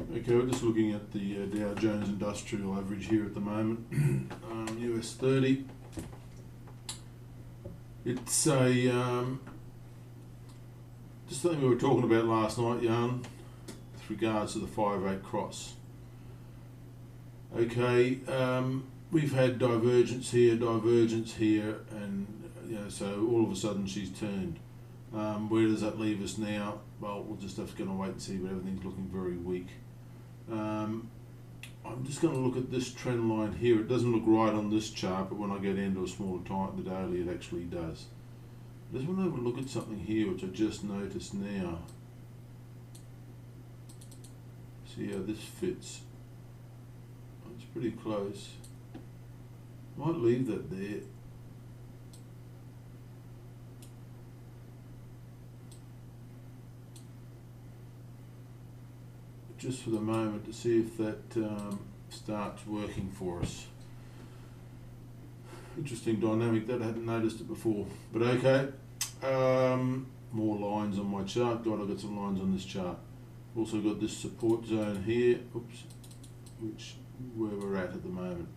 Okay, we're just looking at the Dow Jones Industrial Average here at the moment, US 30. It's a just something we were talking about last night, Jan, with regards to the 5/8 cross. Okay, we've had divergence here, and so all of a sudden she's turned. Where does that leave us now? Well, we'll just have to go and wait and see, but everything's looking very weak. I'm just going to look at this trend line here. It doesn't look right on this chart, but when I get into a smaller time, the daily, it actually does. I just want to have a look at something here, which I just noticed now. See how this fits. It's pretty close. Might leave that there. Just for the moment to see if that starts working for us. Interesting dynamic, that I hadn't noticed it before, but okay. More lines on my chart. God, I've got some lines on this chart. Also got this support zone here, oops, which where we're at the moment.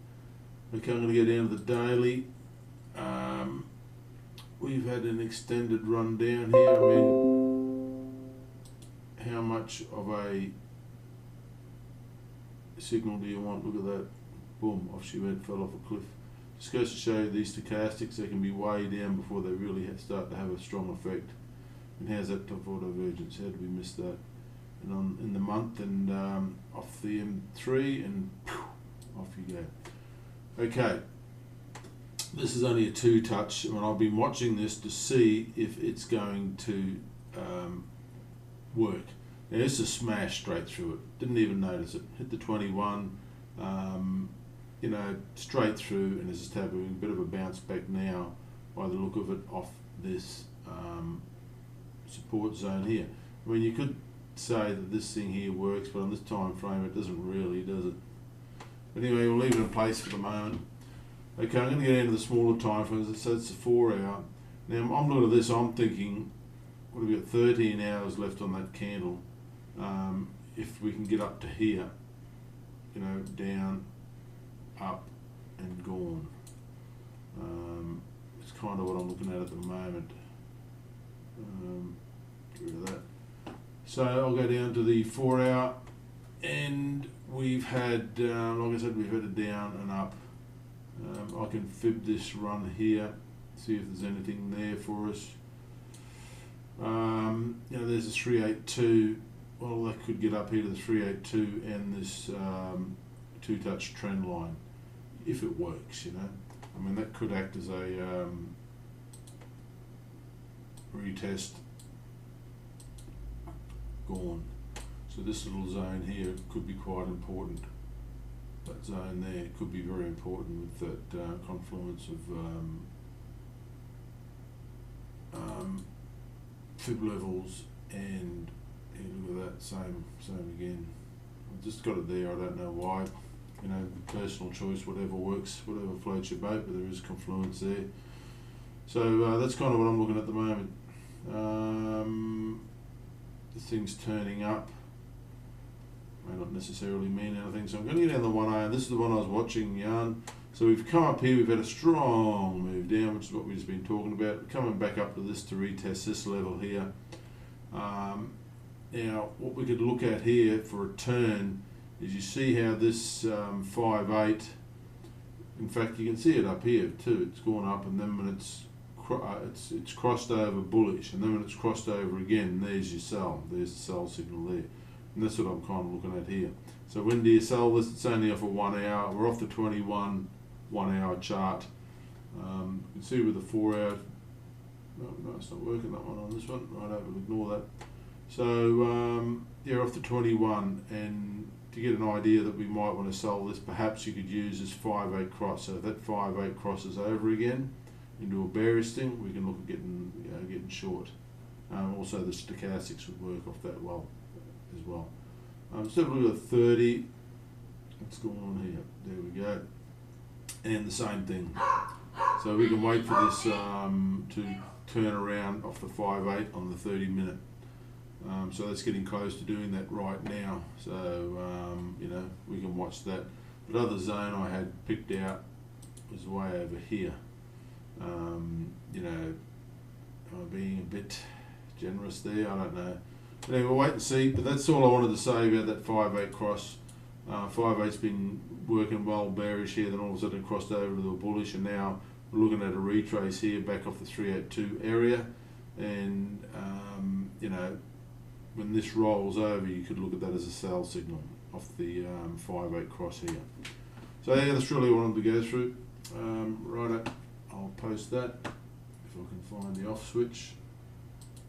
Okay, I'm going to go down to the daily. We've had an extended run down here. I mean, how much of a signal do you want? Look at that. Boom, off she went, fell off a cliff. Just goes to show you these stochastics, they can be way down before they really start to have a strong effect. And how's that top four divergence? How did we miss that? And in the month, and off the M3, and off you go. Okay, this is only a 2-touch, and I've been watching this to see if it's going to work. Now this is smashed straight through it. Didn't even notice it. Hit the 21, straight through, and is just having a bit of a bounce back now by the look of it off this support zone here. I mean, you could say that this thing here works, but on this time frame it doesn't really, does it? But anyway, we'll leave it in place for the moment. Okay, I'm going to get into the smaller time frames. So it's the 4 hour. Now I'm looking at this, I'm thinking, what have we got, 13 hours left on that candle. If we can get up to here, down, up, and gone. It's kind of what I'm looking at the moment. Get rid of that. So I'll go down to the 4 hour, and we've had, like I said, we've had a down and up. I can fib this run here, see if there's anything there for us. There's a 382. Well, that could get up here to the 382 and this 2-touch trend line, if it works, I mean, that could act as a retest. Gone. So this little zone here could be quite important. That zone there could be very important with that confluence of fib levels, and look at that, same again. I've just got it there, I don't know why. Personal choice, whatever works, whatever floats your boat, but there is confluence there. So that's kind of what I'm looking at the moment. The thing's turning up. May not necessarily mean anything, so I'm going to get down the 1A, and this is the one I was watching, Jan. So we've come up here, we've had a strong move down, which is what we've just been talking about. We're coming back up to this to retest this level here. Now, what we could look at here for a turn is you see how this 5/8, in fact you can see it up here too, it's gone up, and then when it's crossed over bullish, and then when it's crossed over again, there's your sell, there's the sell signal there. And that's what I'm kind of looking at here. So when do you sell this? It's only off a 1 hour. We're off the 21 1 hour chart. You can see with the 4 hour, no, it's not working, that one on this one. Right, I will ignore that. So you're off the 21, and to get an idea that we might want to sell this, perhaps you could use this 5/8 cross. So if that 5/8 crosses over again into a bearish thing, we can look at getting short. Also the stochastics would work off that well as well. So if we look at 30, what's going on here? There we go. And the same thing. So we can wait for this to turn around off the 5/8 on the 30 minute. So that's getting close to doing that right now. So you know, we can watch that. But other zone I had picked out was way over here. You know, am I being a bit generous there? I don't know. But anyway, we'll wait and see. But that's all I wanted to say about that 5-8 cross. 5-8's been working well bearish here, then all of a sudden it crossed over to the bullish, and now we're looking at a retrace here back off the 382 area. And you know, when this rolls over, you could look at that as a sell signal off the 5-8 cross here. So yeah, that's really what I wanted to go through. Right, I'll post that if I can find the off switch.